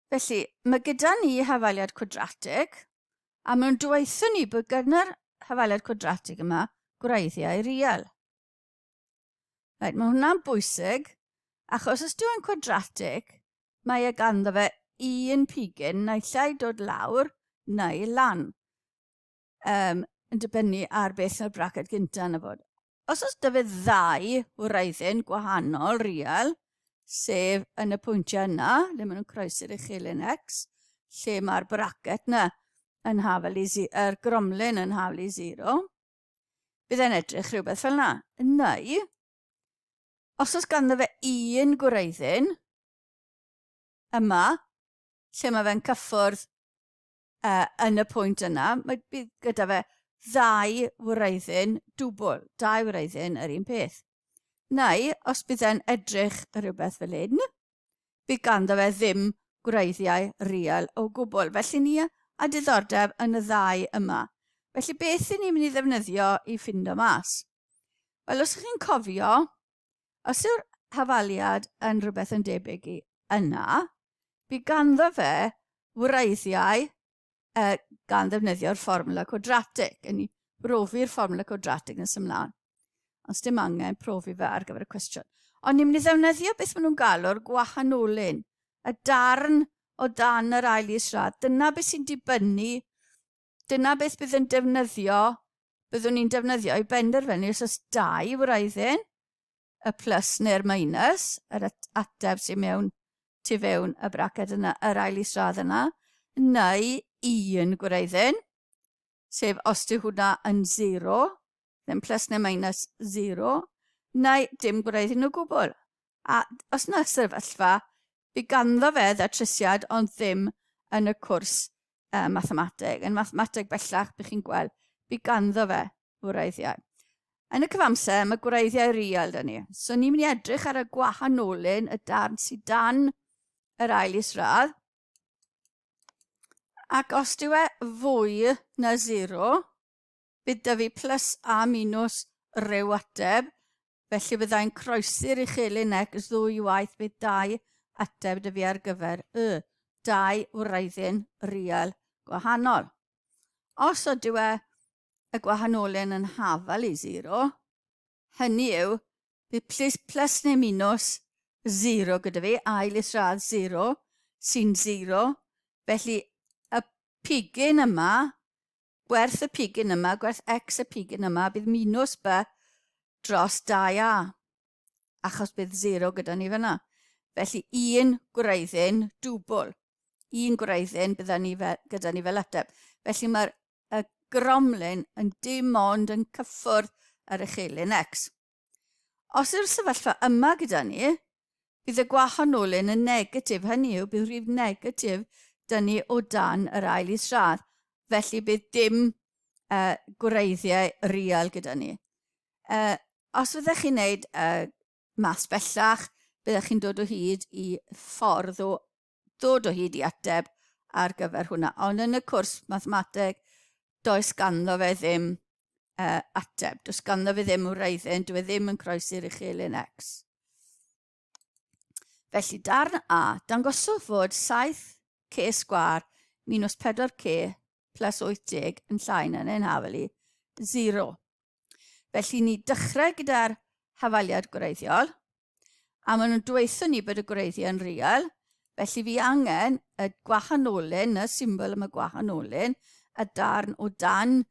Felly, mae gyda ni hafaliad cwadratig, a mae'n dweithio ni bod gyda'r hafaliad cwadratig yma gwreiddiau real. Right, mae hwnna'n bwysig, achos os dwi'n cwadratig, mae ganddo fe un pigyn naill ai dod lawr neu lan. Yn dibynnu ar beth yw'r braced gyntaf yn y fod. Os oes dy fe ddau wreiddyn gwahanol real, sef yn y pwyntiau yna, lle maen nhw'n croesi'r uchelyn x, lle mae'r bracet yna yn hafel i yr gromlyn yn hafel i 0, bydd e'n edrych rhywbeth fel yna. Neu, os oes ganddo fe un gwreiddyn yma, lle mae fe'n cyffwrdd yn y pwynt yna, mae bydd gyda fe ddau wreiddyn dwbl, dau wreiddyn yr un peth. Neu, os bydd e'n edrych rhywbeth fel hyn, bydd ganddo fe ddim gwreiddiau real o gwbl. Felly ni a diddordeb yn y ddau yma. Felly beth ni'n mynd i ddefnyddio i ffindo mas? Wel, os chi'n cofio, os yw'r hafaliad yn rhywbeth yn debyg i yna, bydd ganddo fe wreiddiau gan ddefnyddio'r fformwla cwadratig. Yn ni brofi'r fformwla cwadratig nes ymlaen. Os dim angen profi fe ar gyfer y cwestiwn. Ond ni'n mynd i ddefnyddio beth maen nhw'n galw'r gwahanolyn. Y darn o dan yr ail israd. Dyna beth sy'n dibynnu, dyna beth bydd yn defnyddio, byddwn ni'n defnyddio i benderfynu os oes dau wreiddyn, y plus neu'r minus, yr ateb sy'n mewn tu fewn y braced yna, yr ail israd yna, neu un gwreiddyn, sef os dyw hwnna yn 0, ddim plus neu minus 0, neu dim gwreiddyn o gwbl. A os yna sefyllfa, bydd ganddo fe ddatrisiad ond ddim yn y cwrs mathemateg. Yn mathemateg bellach, bydd chi'n gweld, bydd ganddo fe wreiddiau. Yn y cyfamser, mae gwreiddiau real dyn ni. So ni'n mynd i edrych ar y gwahanolyn, y darn sydd dan yr ail israd. Ac os dyw e fwy na 0, bydd dy fi plus a minus ryw ateb, felly byddai'n croesi'r uchelyn x ddwy waith bydd 2 ateb dy fi ar gyfer y 2 wreiddyn real gwahanol. Os ydyw e y gwahanolyn yn hafel i 0, hynny yw, bydd plus neu minus 0 gyda fi, ail israd 0, sy'n 0, felly y pigyn yma, gwerth y pigyn yma, gwerth x y pigyn yma, bydd minus b dros 2a, achos bydd 0 gyda ni fyna. Felly un gwreiddyn dwbl, un gwreiddyn gyda ni fel ateb. Felly mae'r gromlyn yn dim ond yn cyffwrdd ar uchelyn x. Os yw'r sefyllfa yma gyda ni, bydd y gwahanolyn yn negatif, hynny yw, bydd rhif negatif dyn ni o dan yr ail israd. Felly bydd dim gwreiddiau real gyda ni. Os fyddech chi'n gwneud mas bellach, byddech chi'n dod o hyd i ffordd o ddod o hyd i ateb ar gyfer hwnna. Ond yn y cwrs mathemateg, does ganddo fe ddim ateb. Does ganddo fe ddim wreiddyn, dwi ddim yn croesi'r uchelyn x. Felly darn A, dangoswch fod 7c sgwar minus 4c plus 80 yn llai na'n ein hafel i 0. Felly ni dechrau gyda'r hafaliad gwreiddiol, a maen nhw'n dweithio ni bod y gwreiddiau yn real, felly fi angen y gwahanolyn, y symbol am y gwahanolyn, y darn o dan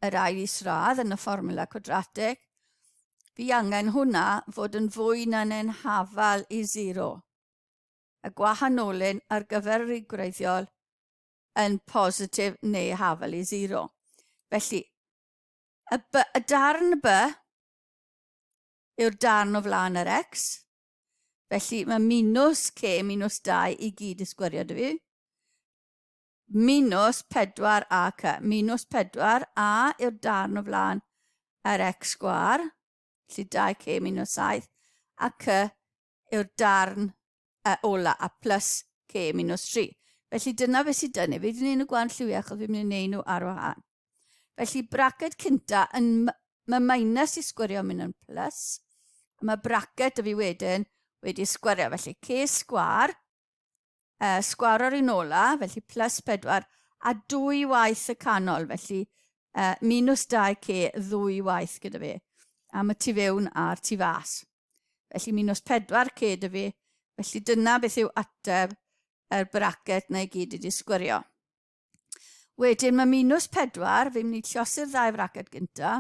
yr ail isradd yn y fformwla cwadratig, fi angen hwnna fod yn fwy na'n ein hafal i 0. Y gwahanolyn ar gyfer y gwreiddiol yn positif neu hafel i 0. Felly, y darn B yw'r darn o flaen yr x. Felly, mae minus c minus 2 i gyd i sgwario dy fi. Minus 4ac. Minus 4a yw'r darn o flaen yr x sgwar. Felly 2c minus 7. A c yw'r darn ola, a plus c minus 3. Felly dyna beth sydd dynnu. Fi wedi gwneud nhw gwan lliwiau achos fi'n mynd i wneud nhw ar wahân. Felly braced cynta, mae minus i sgwario mynd yn plus. Mae braced y fi wedyn wedi sgwario. Felly c sgwar sgwaro'r un ola, felly plus 4, a 2 waith y canol, felly minus 2k 2 waith gyda fi. A mae tu fewn a'r tu fas. Felly minus 4k dy fi, felly dyna beth yw ateb yr bracet na i gyd wedi sgwario. Wedyn mae minus 4, fi'n mynd i llosi'r ddau bracet gynta,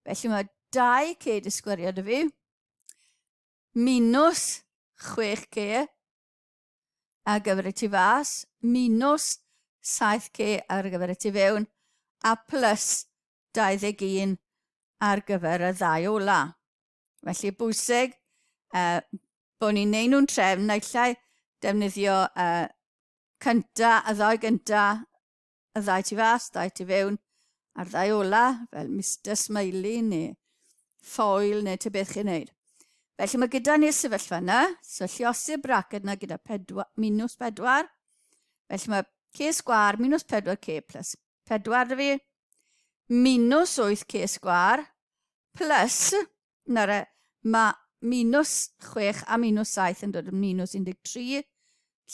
felly mae 2k wedi sgwario dy fi, minus 6k ar gyfer y tu fas, minus 7k ar gyfer y tu fewn, a plus 21 ar gyfer y ddau ola. Felly bwysig bod ni'n neud nhw'n trefn, naill defnyddio cynta, y ddau gynta, y ddau tu fas, ddau tu fewn, a'r ddau ola, fel Mr Smiley neu ffoil neu ty beth chi'n neud. Felly mae gyda ni'r sefyllfa yna, so llosi'r bracet yna gyda minus 4, felly mae k sgwar minus 4k plus 4 dy fi, minus 8k sgwar, plus, mae minus 6 a minus 7 yn dod yn minus 13,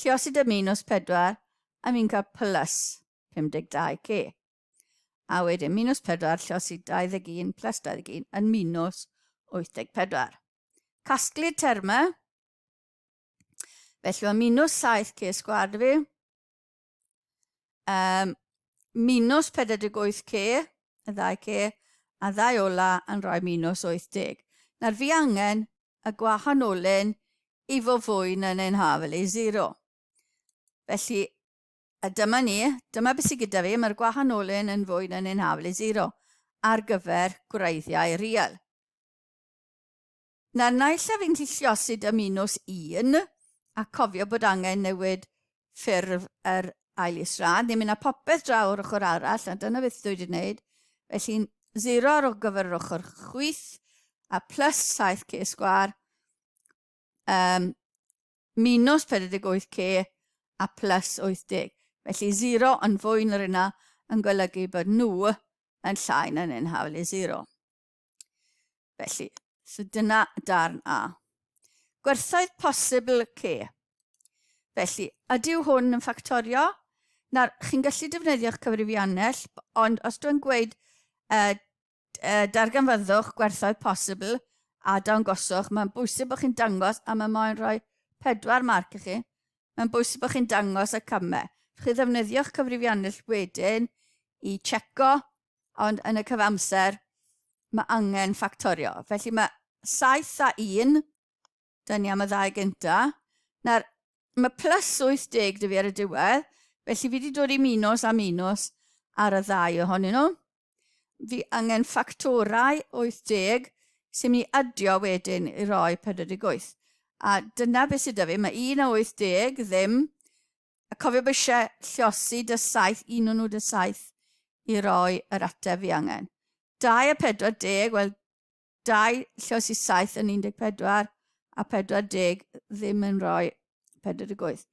llosi dy minus 4, a fi'n cael plus 52k. A wedyn minus 4 llosi 21 plus 21 yn minus 84. Casglu'r termau, felly mae minus 7k sgwar dy fi, minus 48k, y 2k, a ddau ola yn rhoi minus 80. Nawr fi angen y gwahanolyn i fo fwy na'n ein hafel i 0. Felly, dyma ni, dyma beth sydd gyda fi, mae'r gwahanolyn yn fwy na'n ein hafel i 0 ar gyfer gwreiddiau real. Nawr, naill a fi'n llosi dy minus 1, a cofio bod angen newid ffurf yr ail israd, ni'n mynd â popeth draw o'r ochr arall, a dyna beth dwi wedi gwneud. Felly 0 ar gyfer yr ochr chwith, a plus 7k sgwar, minus 48k, a plus 80. Felly 0 yn fwy na'r yna yn golygu bod nhw yn llai na'n ein hafel i 0. Felly, so dyna darn A. Gwerthoedd posibl k. Felly, ydyw hwn yn ffactorio? Nawr, chi'n gallu defnyddio'ch cyfrifiannell, ond os dwi'n gweud darganfyddwch gwerthoedd posibl a dangoswch, mae'n bwysig bod chi'n dangos, a mae moyn rhoi 4 marc i chi, mae'n bwysig bod chi'n dangos y cymau. Chi ddefnyddio'ch cyfrifiannell wedyn i checo, ond yn y cyfamser mae angen ffactorio. Felly mae 7 a 1, dyn ni am y ddau gynta. Nawr, mae plus 80 dy fi ar y diwedd, felly fi wedi dod i minus a minus ar y ddau ohonyn nhw. Fi angen ffactorau 80 sy'n mynd i adio wedyn i roi 48. A dyna beth sydd dy fi, mae 1 a 80 ddim, a cofio bod eisiau llosi dy 7, un o'n nhw dy 7 i roi yr ateb fi angen. 2 a 40, wel 2 llosi 7 yn 14, a 40 ddim yn rhoi 48.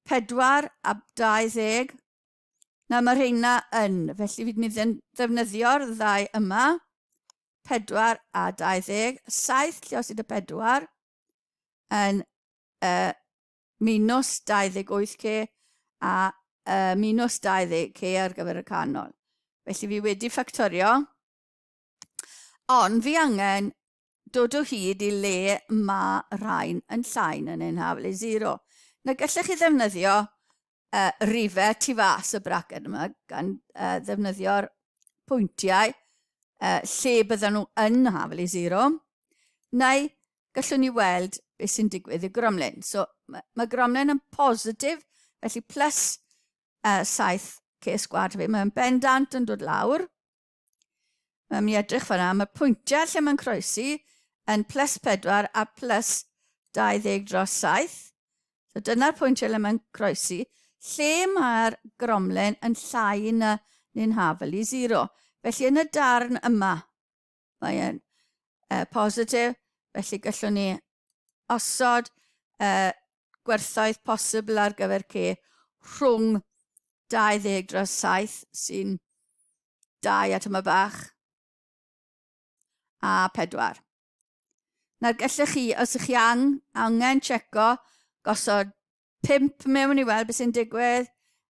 4 a 20, na mae rheina yn, felly fi'n mynd ddefnyddio'r ddau yma, 4 a 20, 7 llosi dy 4, yn minus 28k a minus 20k ar gyfer y canol. Felly fi wedi ffactorio, ond fi angen dod o hyd i le mae rhain yn llai na'n ein hafel i 0. Na gallech chi ddefnyddio rifau tu fas y braced yma gan ddefnyddio'r pwyntiau lle bydden nhw yn hafel i 0. Neu gallwn ni weld beth sy'n digwydd i gromlin. So mae gromlin yn positif, felly plus 7k sgwad fi. Mae'n bendant yn dod lawr. Mae'n mynd i edrych fan'na. Mae pwyntiau lle mae'n croesi yn plus 4 a plus 20 dros 7. So dyna'r pwyntiau lle mae'n croesi. Lle mae'r gromlin yn llai na'n hafel i 0. Felly yn y darn yma, mae'n positif, felly gallwn ni osod gwerthoedd posibl ar gyfer c rhwng 20 dros 7 sy'n 2 atom y bach a 4. Nawr gallech chi, os ych chi angen checo, gosod 5 mewn i weld beth sy'n digwydd.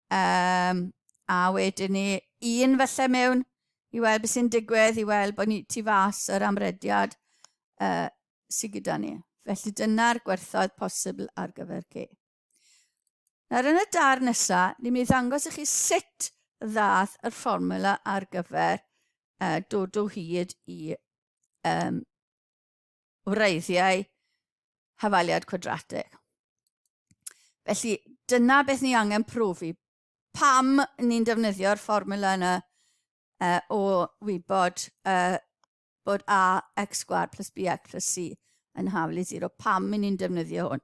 A wedyn ni 1 falle mewn i weld beth sy'n digwydd, i weld bod ni tu fas yr amrediad sydd gyda ni. Felly dyna'r gwerthoedd posibl ar gyfer C. Nawr yn y dar nesaf, ni'n mynd i ddangos i chi sut ddath yr fformula ar gyfer dod o hyd i wreiddiau hafaliad quadratic. Felly dyna beth ni angen profi. Pam ni'n defnyddio'r fformula yna o wybod bod ax sgwâr plus bx plus c yn haflu 0. Pam ni'n defnyddio hwn?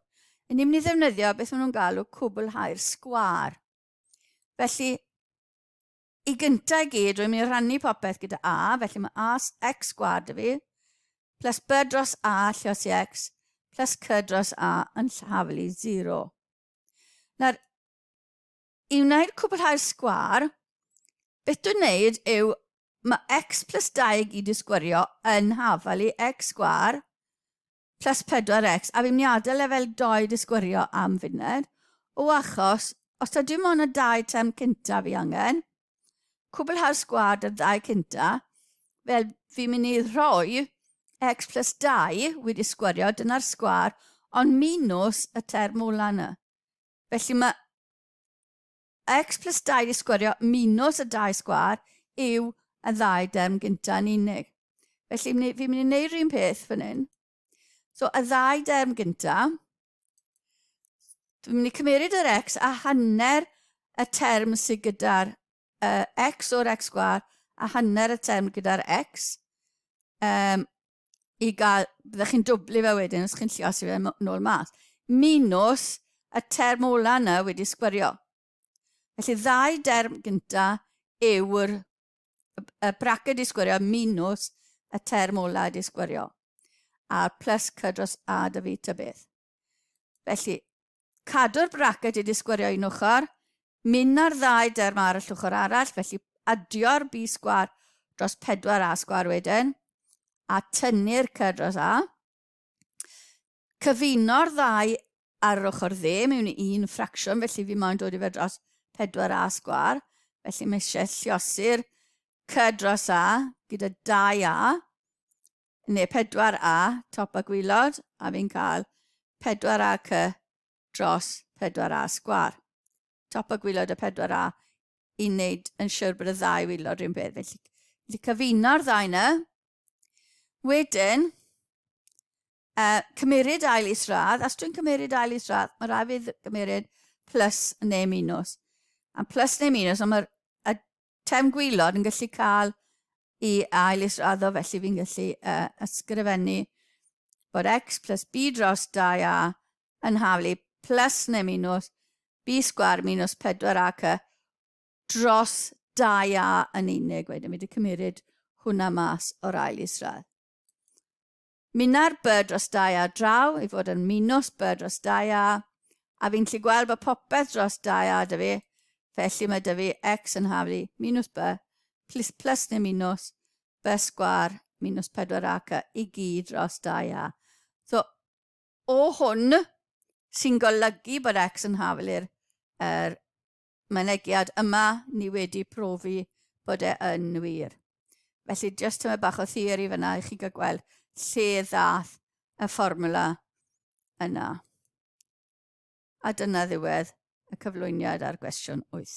Ni'n mynd i ddefnyddio beth maen nhw'n galw cwblhau'r sgwâr. Felly, i gyntaf i gyd, rwy'n mynd i rannu popeth gyda a, felly mae x sgwâr dy fi, plus b dros a lluosi x, plus c dros a yn haflu 0. Nawr, i wneud cwblhau'r sgwâr, beth dwi'n wneud yw mae x plus 2 i gyd i sgwario yn haflu x sgwâr plus 4x, a fi'n mynd i adael lefel 2 i sgwario am funed, o achos, os ta dim ond y 2 term cynta fi angen, cwblhau'r sgwâr y 2 cynta, fel fi'n mynd i rhoi x plus 2 wedi sgwario, dyna'r sgwâr, ond minus y term ola yna. Felly mae x plus 2 wedi sgwario minus y 2 sgwâr yw y 2 term gynta yn unig. Felly fi'n mynd i wneud rhywun peth fan hyn. So y 2 term gynta, dwi'n mynd i cymeryd yr x a hanner y term sydd gyda'r x o'r x sgwâr a hanner y term gyda'r x. I gael, byddwch chi'n dwblu fe wedyn os chi'n lluosi fe nôl mas. Minus y term ola yna wedi sgwario. Felly 2 term gynta yw'r braced i sgwario minus y term ola wedi sgwario. A plus c dros a dy fi ta beth. Felly, cadw'r braced wedi sgwario un ochr, mynd ar 2 term ar y llwch arall, felly adio'r b sgwâr dros 4a sgwâr wedyn, a tynnu'r c dros a. Cyfuno'r 2 ar yr ochr dde mewn i un ffracsiwn, felly fi moyn dod i fe dros 4a sgwâr. Felly mae eisiau lliosi'r c dros a gyda 2a, neu 4a, top a gwylod, a fi'n cael 4a c dros 4a sgwâr. Top a gwylod y 4a i wneud yn siŵr bod y 2 wylod rhywun beth. Felly cyfuno'r 2 yna. Wedyn, cymeryd ail isradd. Os dwi'n cymeryd ail isradd, mae rhaid fi cymeryd plus neu minus. A plus neu minus, ond mae'r term gwylod yn gallu cael i ail isradd o, felly fi'n gallu ysgrifennu bod x plus b dros 2a yn haflu plus neu minus b sgwâr minus 4a c dros 2a yn unig. Wedyn, mi wedi cymeryd hwnna mas o'r ail isradd. Mynd ar b dros 2a draw i fod yn minus b dros 2a, a fi'n gallu gweld bod popeth dros 2a dy fi, felly mae dy fi x yn haflu minus b plus neu minus b sgwâr minus 4a c i gyd dros 2a. So, o hwn sy'n golygu bod x yn haflu'r mynegiad yma, ni wedi profi bod e yn wir. Felly, jyst tyma bach o theori fyna i chi gael gweld lle ddath y fformula yna. A dyna ddiwedd y cyflwyniad ar gwestiwn 8.